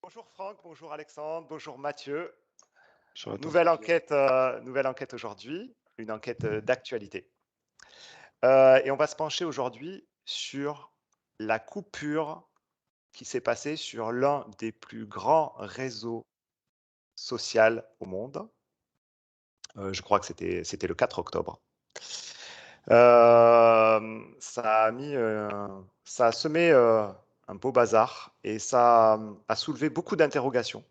Bonjour Franck, bonjour Alexandre, bonjour Mathieu. Sur la table. Nouvelle enquête aujourd'hui, une enquête d'actualité. Et on va se pencher aujourd'hui sur la coupure qui s'est passée sur l'un des plus grands réseaux sociaux au monde. Je crois que c'était le 4 octobre. Ça a semé un beau bazar et ça a soulevé beaucoup d'interrogations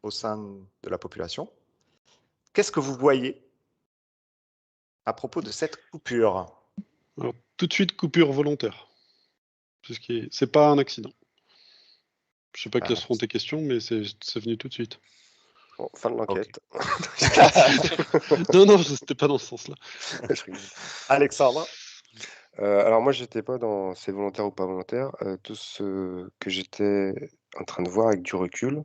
au sein de la population. Qu'est-ce que vous voyez à propos de cette coupure? Alors, tout de suite, coupure volontaire. C'est pas un accident. Je sais pas quelles seront tes questions, mais c'est venu tout de suite. Bon, fin de l'enquête. Non, c'était pas dans ce sens-là. Alexandre? Alors moi, j'étais pas dans c'est volontaire ou pas volontaire. Tout ce que j'étais en train de voir avec du recul,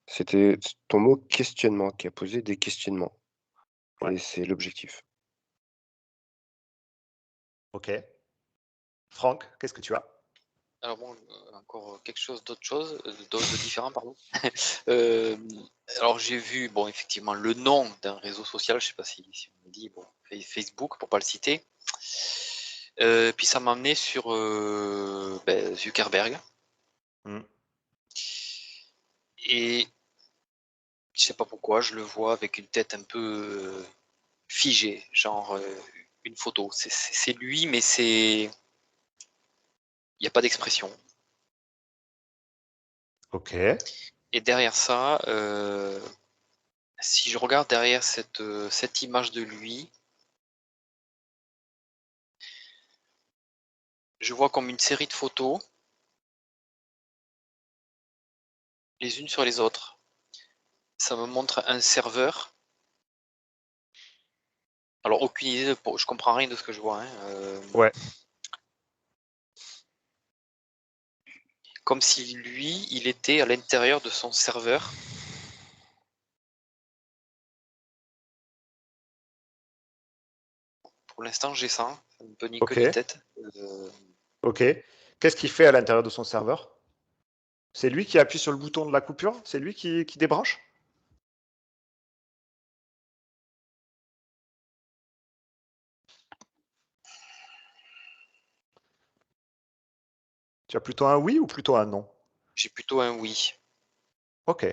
c'était ton mot questionnement, qui a posé des questionnements. Ouais. Et c'est l'objectif. Ok. Franck, qu'est-ce que tu as? Alors bon, encore quelque chose de différent, pardon. Alors j'ai vu, bon, effectivement, le nom d'un réseau social, je sais pas si on me dit, bon, Facebook, pour pas le citer. Puis ça m'a amené sur Zuckerberg. Et je sais pas pourquoi, je le vois avec une tête un peu figée, genre une photo. C'est lui, mais il n'y a pas d'expression. Ok. Et derrière ça, si je regarde derrière cette image de lui, je vois comme une série de photos, les unes sur les autres. Ça me montre un serveur. Alors aucune idée, je comprends rien de ce que je vois. Ouais. Comme si lui, il était à l'intérieur de son serveur. Pour l'instant, j'ai ça. Ça ne peut ni queue ni tête. Ok. Qu'est-ce qu'il fait à l'intérieur de son serveur? C'est lui qui appuie sur le bouton de la coupure? C'est lui qui débranche? Tu as plutôt un oui ou plutôt un non? J'ai plutôt un oui. Ok.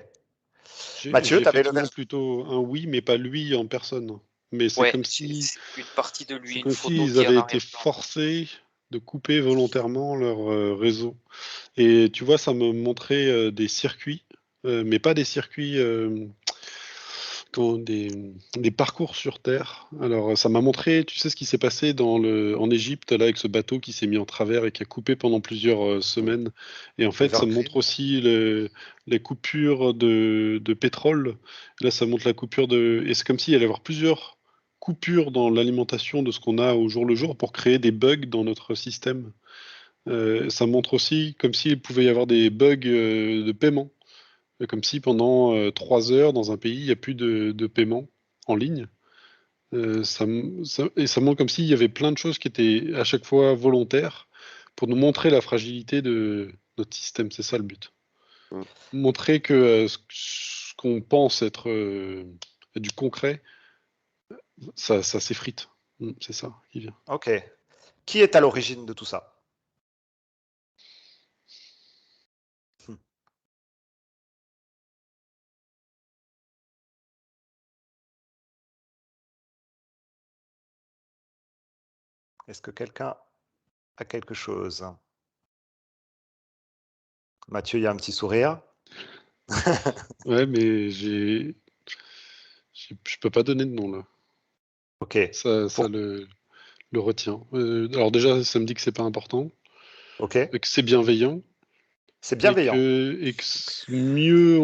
J'ai Mathieu, tu avais effectivement plutôt un oui, mais pas lui en personne. Mais c'est Ouais, comme si, c'est une partie de lui, c'est une comme photo s'ils qui est en avaient été arrière-plan. forcés de couper volontairement leur réseau. Et tu vois, ça me montrait des circuits, mais pas des circuits, des parcours sur Terre. Alors, ça m'a montré, tu sais ce qui s'est passé en Égypte, là, avec ce bateau qui s'est mis en travers et qui a coupé pendant plusieurs semaines. Et en fait, ça me montre aussi les coupures de pétrole. Là, ça montre la coupure de... Et c'est comme s'il y allait y avoir plusieurs coupures dans l'alimentation de ce qu'on a au jour le jour pour créer des bugs dans notre système. Ça montre aussi comme s'il pouvait y avoir des bugs de paiement. Comme si pendant 3 heures dans un pays, il n'y a plus de paiement en ligne. Et ça montre comme s'il y avait plein de choses qui étaient à chaque fois volontaires pour nous montrer la fragilité de notre système. C'est ça le but. Montrer que ce qu'on pense être du concret, ça s'effrite. C'est ça qui vient. Ok. Qui est à l'origine de tout ça? Est-ce que quelqu'un a quelque chose? Mathieu, il y a un petit sourire. Ouais, mais je peux pas donner de nom là. Ok. Ça le retient. Alors déjà, ça me dit que c'est pas important. Ok. Que c'est bienveillant. C'est bienveillant. Et que mieux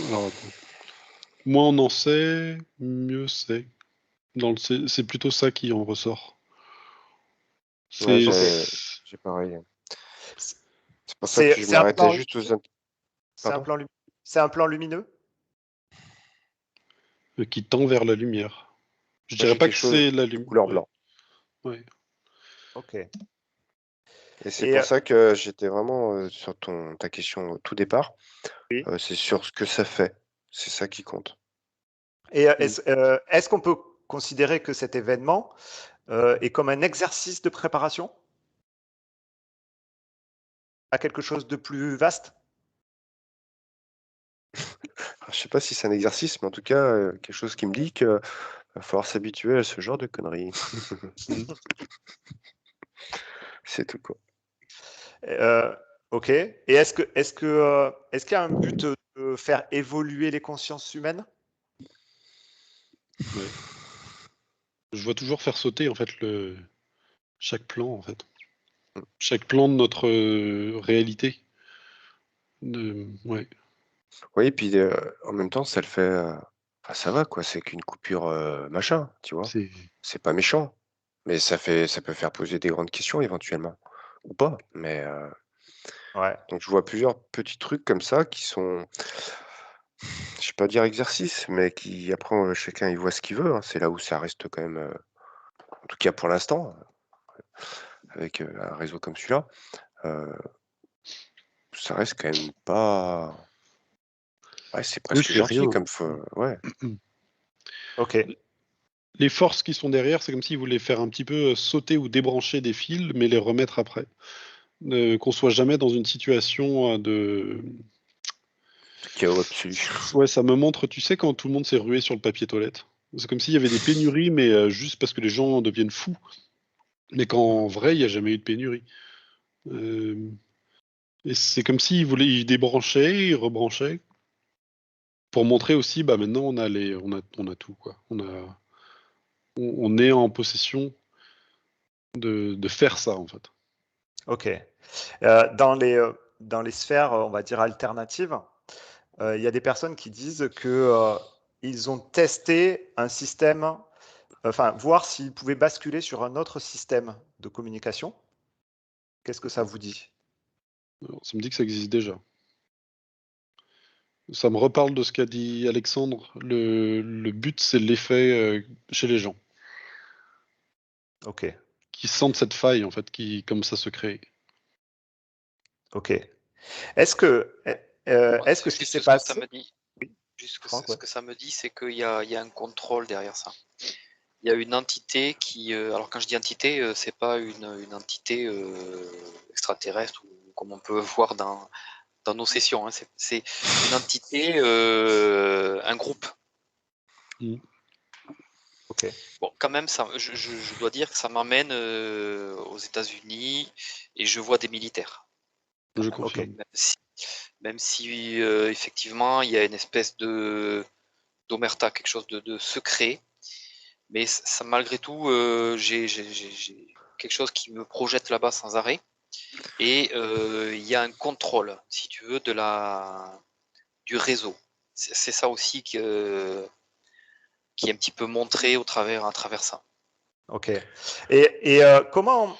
alors, attends. Moins on en sait, mieux c'est. C'est plutôt ça qui en ressort. Ouais, j'ai pareil. C'est pour ça que je m'arrêtais juste aux... C'est un plan lumineux? Qui tend vers la lumière. Je Moi, dirais j'ai pas quelque que chose c'est la de lumière. couleur blanc. Ouais. Ok. Et c'est Et pour ça que j'étais vraiment sur ta question au tout départ. oui. C'est sur ce que ça fait. C'est ça qui compte. Et est-ce qu'on peut considérer que cet événement est comme un exercice de préparation à quelque chose de plus vaste? Alors, je sais pas si c'est un exercice, mais en tout cas, quelque chose qui me dit que va falloir s'habituer à ce genre de conneries. C'est tout, quoi. OK. Et est-ce qu'il y a un but de faire évoluer les consciences humaines? Ouais. Je vois toujours faire sauter en fait chaque plan en fait. Mmh. Chaque plan de notre réalité. Ouais. Oui, et puis, en même temps, ça le fait, enfin, ça va, quoi, c'est qu'une coupure, machin, tu vois? C'est C'est pas méchant, mais ça peut faire poser des grandes questions éventuellement ou pas, mais Ouais. donc je vois plusieurs petits trucs comme ça qui sont, je vais pas dire exercices, mais qui après, chacun il voit ce qu'il veut, hein. C'est là où ça reste quand même, en tout cas pour l'instant, avec, un réseau comme celui-là, heu, ça reste quand même pas, ouais, c'est oui, presque c'est rien. gentil comme ouais. OK. Les forces qui sont derrière, c'est comme s'ils voulaient faire un petit peu sauter ou débrancher des fils, mais les remettre après. Qu'on soit jamais dans une situation de. Chaos absolu. Ouais, ça me montre, tu sais, quand tout le monde s'est rué sur le papier toilette. C'est comme s'il y avait des pénuries, mais juste parce que les gens deviennent fous. Mais qu'en vrai, il n'y a jamais eu de pénurie. Euh, et c'est comme s'ils voulaient, ils débranchaient, ils rebranchaient, pour montrer aussi, bah maintenant on a tout, quoi. On est en possession de faire ça, en fait. OK. Dans les sphères, on va dire alternatives, il y a des personnes qui disent que, ils ont testé un système, enfin, voir s'ils pouvaient basculer sur un autre système de communication. Qu'est-ce que ça vous dit? Alors, ça me dit que ça existe déjà. Ça me reparle de ce qu'a dit Alexandre. Le but, c'est l'effet chez les gens, OK, qui sentent cette faille, en fait, qui, comme ça se crée. OK. Est-ce que, Moi, est-ce que c'est ce qui s'est juste ce que ça passé me dit. Juste que Franck, ce ouais. que ça me dit, c'est qu'il y a un contrôle derrière ça. Il y a une entité qui, alors quand je dis entité, c'est pas une entité extraterrestre ou comme on peut voir dans nos sessions, hein. C'est une entité, un groupe. Mm. OK, Bon, quand même, ça, je dois dire que ça m'emmène aux États-Unis et je vois des militaires. Je OK, confirme. Même si effectivement il y a une espèce de d'omerta, quelque chose de secret, mais ça, malgré tout, j'ai quelque chose qui me projette là-bas sans arrêt. Et il y a un contrôle, si tu veux, du réseau. C'est ça aussi qui est un petit peu montré à travers ça. OK. Et comment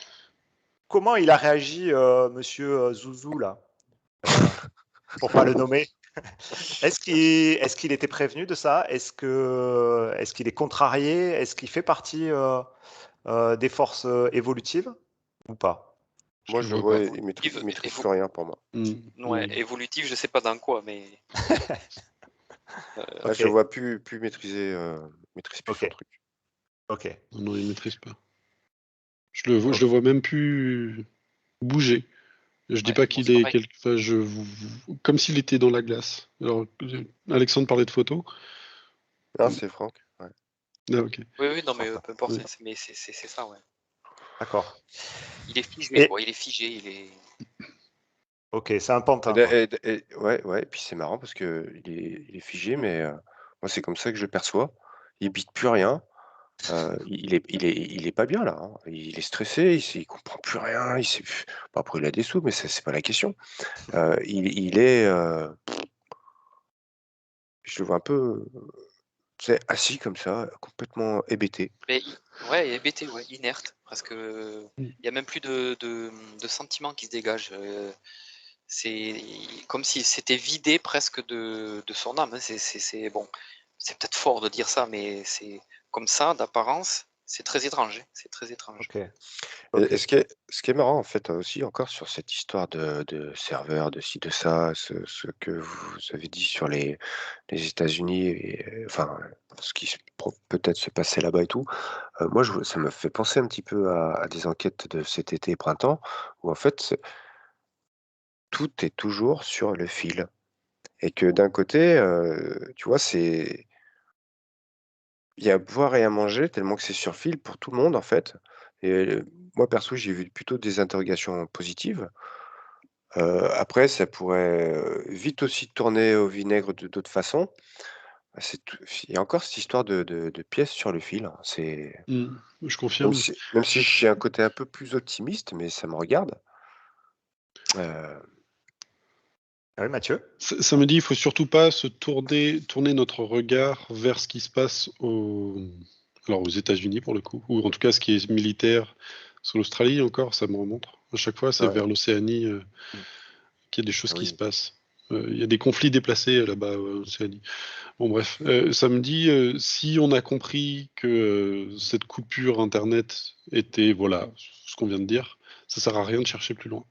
il a réagi, monsieur, Zouzou là? Pour pas le nommer? Est-ce qu'il était prévenu de ça? Est-ce qu'il est contrarié? Est-ce qu'il fait partie, des forces, évolutives ou pas? Moi, Je le je vois pas. ouais, Évolutive, il maîtrise plus rien pour moi. Mm. ouais, Mm. évolutive, je sais pas dans quoi, mais Là, je le OK, vois plus maîtriser, maîtrise plus son OK, truc. OK, Non, non, il maîtrise pas. Je OK. le vois même plus bouger. Je dis ouais, pas moi qu'il c'est est pareil. enfin, comme s'il était dans la glace. Alors, Alexandre parlait de photos. Non, c'est Franck, ouais. Ah, ok. Oui, oui, non, mais Franck, ouais. peu importe, Ouais. mais c'est ça, ouais. D'accord. Il est figé, Et quoi. Il est figé, il est. OK, c'est un pantin, quoi. Ouais, ouais, et puis c'est marrant parce qu'il est figé, mais moi, c'est comme ça que je le perçois. Il bite plus rien, il est pas bien là, hein. Il est stressé, il comprend plus rien, il sait plus bon après il a des sous, mais c'est pas la question. Il est, je le vois un peu, tu sais, assis comme ça, complètement hébété. Mais ouais, hébété, ouais, inerte, presque. Mm. Il y a même plus de sentiments qui se dégagent. C'est comme s'il s'était vidé presque de son âme, hein. Bon, c'est peut-être fort de dire ça, mais c'est comme ça d'apparence. C'est très étrange, hein, c'est très étrange. Ok. Et Ok. ce qui est marrant, en fait, aussi, encore sur cette histoire de serveurs, de ci, de ça, ce que vous avez dit sur les États-Unis et enfin, ce qui peut-être se passait là-bas et tout, moi, ça me fait penser un petit peu à des enquêtes de cet été et printemps où, en fait, tout est toujours sur le fil et que d'un côté, tu vois, il y a à boire et à manger tellement que c'est sur fil pour tout le monde, en fait et moi, perso, j'ai vu plutôt des interrogations positives. Après ça pourrait, vite aussi tourner au vinaigre de d'autres façons. C'est tout il y a encore cette histoire de pièces sur le fil, hein. C'est Mmh, je même confirme. si même si j'ai un côté un peu plus optimiste, mais ça me regarde. Heu, Ah oui, Mathieu? Ça me dit, il faut surtout pas se tourner notre regard vers ce qui se passe alors aux États-Unis pour le coup, ou en tout cas ce qui est militaire sur l'Australie encore, ça me remonte. À chaque fois, c'est ouais, vers l'Océanie Mmh. qu'il y a des choses qui se oui. passent. Il y a des conflits déplacés là-bas en Océanie. Bon bref, ça me dit, si on a compris que cette coupure internet était, voilà, ce qu'on vient de dire, ça sert à rien de chercher plus loin.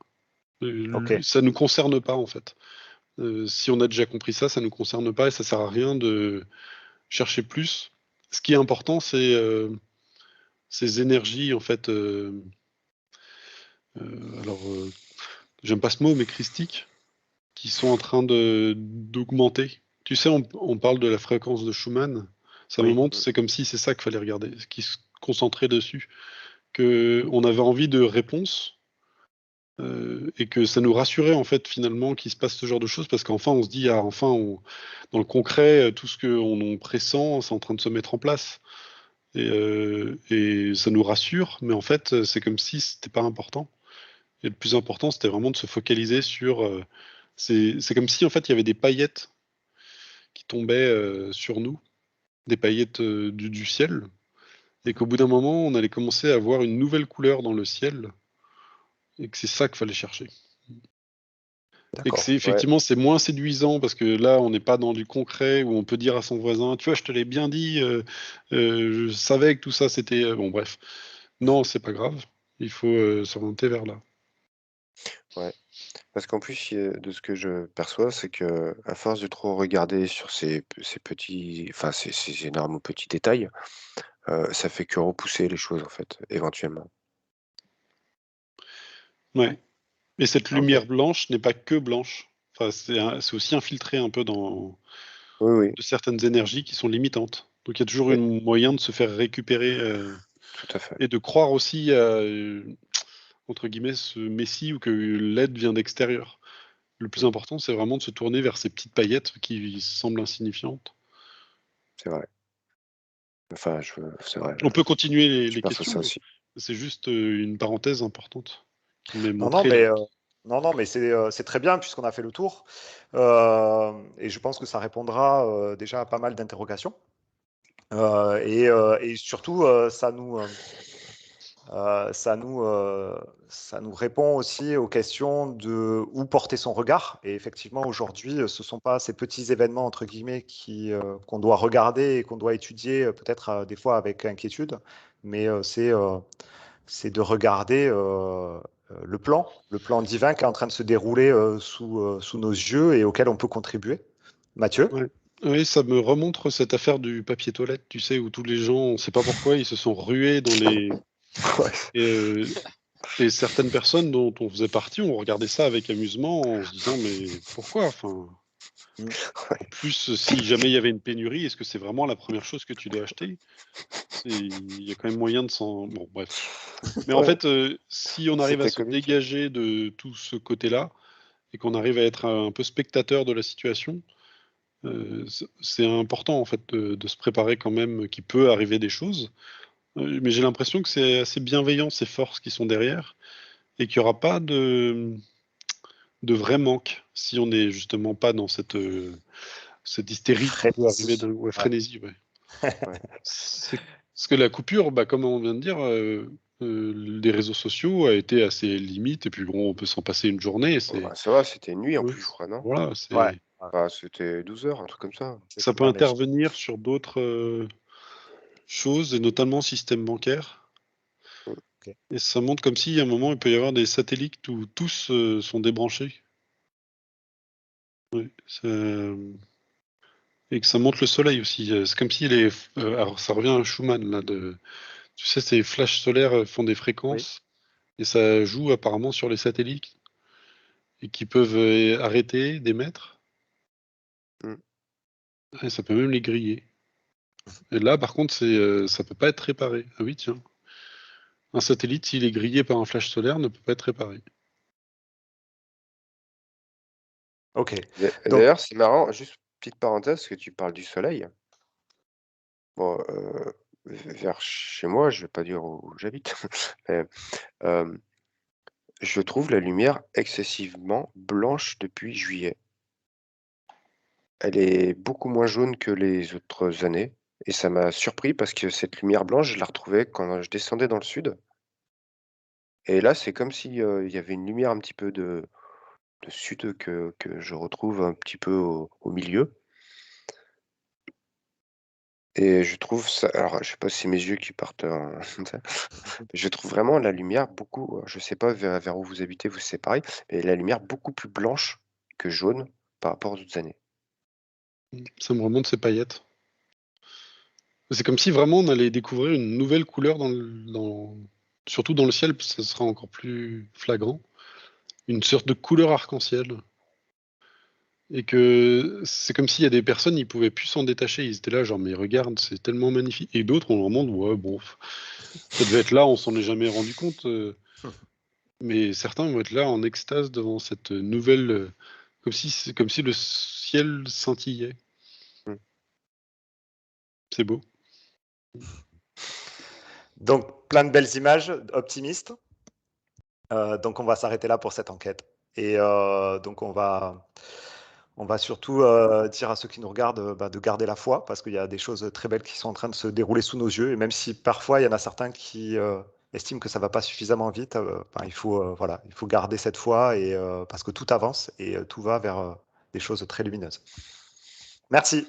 Ok. Ça nous concerne pas en fait. Si on a déjà compris ça, ça nous concerne pas et ça sert à rien de chercher plus. Ce qui est important, c'est ces énergies en fait. Alors, j'aime pas ce mot, mais christiques, qui sont en train d'augmenter. Tu sais, on parle de la fréquence de Schumann. Ça me Oui. montre, c'est comme si c'est ça qu'il fallait regarder, qui se concentrer dessus, que on avait envie de réponses. Et que ça nous rassurait en fait finalement qu'il se passe ce genre de choses parce qu'enfin on se dit ah enfin dans le concret tout ce qu'on pressent c'est en train de se mettre en place et ça nous rassure mais en fait c'est comme si c'était pas important et le plus important c'était vraiment de se focaliser sur c'est comme si en fait il y avait des paillettes qui tombaient sur nous des paillettes du ciel et qu'au bout d'un moment on allait commencer à voir une nouvelle couleur dans le ciel et que c'est ça qu'il fallait chercher. Et que D'accord. c'est Ouais, effectivement, c'est moins séduisant parce que là, on n'est pas dans du concret où on peut dire à son voisin, tu vois, je te l'ai bien dit, je savais que tout ça c'était. Bon, bref. Non, c'est pas grave. Il faut s'orienter vers là. ouais. Parce qu'en plus, de ce que je perçois, c'est que à force de trop regarder sur ces petits enfin ces énormes ou petits détails, ça fait que repousser les choses, en fait, éventuellement. Ouais. Et cette Ok. lumière blanche n'est pas que blanche. Enfin, c'est aussi infiltré un peu dans Oui, oui, de certaines énergies qui sont limitantes. Donc il y a toujours oui, un moyen de se faire récupérer tout à fait. et de croire aussi à, entre guillemets, ce messie ou que l'aide vient d'extérieur. Le plus Mmh, important, c'est vraiment de se tourner vers ces petites paillettes qui semblent insignifiantes. c'est vrai. Enfin, c'est vrai, On peut continuer je les perçois questions, ça mais aussi. c'est juste une parenthèse importante qui m'est Non, non, montrée là. mais non, mais c'est très bien puisqu'on a fait le tour. Et je pense que ça répondra déjà à pas mal d'interrogations. Et surtout, ça nous répond aussi aux questions de où porter son regard. Et effectivement, aujourd'hui, ce ne sont pas ces petits événements, entre guillemets, qu'on doit regarder et qu'on doit étudier, peut-être des fois avec inquiétude, mais c'est de regarder le plan divin qui est en train de se dérouler sous nos yeux et auquel on peut contribuer. Mathieu? Ouais. Oui, ça me remontre cette affaire du papier toilette, tu sais, où tous les gens, on ne sait pas pourquoi, ils se sont rués dans les... Ouais, Et, et certaines personnes dont on faisait partie, on regardait ça avec amusement en se disant, mais pourquoi? Enfin, Mm. en plus, si jamais il y avait une pénurie, est-ce que c'est vraiment la première chose que tu dois acheter? Il y a quand même moyen de s'en... Bon, bref. Mais en ouais, fait, si on arrive à c'était se comique. dégager de tout ce côté-là et qu'on arrive à être un peu spectateur de la situation, c'est important en fait de se préparer quand même qu'il peut arriver des choses. Mais j'ai l'impression que c'est assez bienveillant ces forces qui sont derrière et qu'il n'y aura pas de vrai manque si on n'est justement pas dans cette hystérie qui peut arriver Frénésie. d'un ouais, Ouais. frénésie. Ouais. Ouais. C'est parce que la coupure, bah, comme on vient de dire, les réseaux sociaux a été assez limite et puis bon, on peut s'en passer une journée. Bah, ça va, c'était une nuit en Ouais, plus, je crois, non? voilà, Ouais. c'est Ouais. Enfin, c'était 12 heures, un truc comme ça. ça peut Effectivement, mais intervenir sur d'autres choses, et notamment système bancaire. Ok. Et ça montre comme si, à un moment, il peut y avoir des satellites où tous sont débranchés. Oui, et que ça montre le soleil aussi. C'est comme si alors ça revient à Schumann, là, tu sais, ces flashs solaires font des fréquences, et ça joue apparemment sur les satellites, et qui peuvent arrêter d'émettre, et ça peut même les griller. Et là, par contre, ça peut pas être réparé. Ah oui, tiens. Un satellite, s'il est grillé par un flash solaire, ne peut pas être réparé. Ok. Et Donc, d'ailleurs, c'est marrant, juste petite parenthèse, parce que tu parles du soleil. Bon, vers chez moi, je vais pas dire où j'habite, mais, je trouve la lumière excessivement blanche depuis juillet. Elle est beaucoup moins jaune que les autres années, et ça m'a surpris parce que cette lumière blanche, je la retrouvais quand je descendais dans le sud, et là, c'est comme si, il y avait une lumière un petit peu de sud que je retrouve un petit peu au milieu, et je trouve ça, alors je sais pas si c'est mes yeux qui partent en je trouve vraiment la lumière beaucoup, je sais pas vers où vous habitez, vous, si c'est pareil, mais la lumière beaucoup plus blanche que jaune par rapport aux autres années. Ça me remonte ces paillettes. C'est comme si vraiment on allait découvrir une nouvelle couleur surtout dans le ciel, parce que ça sera encore plus flagrant. Une sorte de couleur arc-en-ciel. Et que c'est comme s'il y a des personnes, ils pouvaient plus s'en détacher. Ils étaient là, genre, mais regarde, c'est tellement magnifique. Et d'autres, on leur demande, ouais, bon, ça devait être là, on s'en est jamais rendu compte. Mais certains vont être là en extase devant cette nouvelle, comme si le ciel scintillait. Mmh. C'est beau. donc, plein de belles images, optimistes. Donc, on va s'arrêter là pour cette enquête. Et donc, on va surtout dire à ceux qui nous regardent de garder la foi, parce qu'il y a des choses très belles qui sont en train de se dérouler sous nos yeux. Et même si parfois, il y en a certains qui estiment que ça ne va pas suffisamment vite, il faut garder cette foi, parce que tout avance et tout va vers des choses très lumineuses. Merci.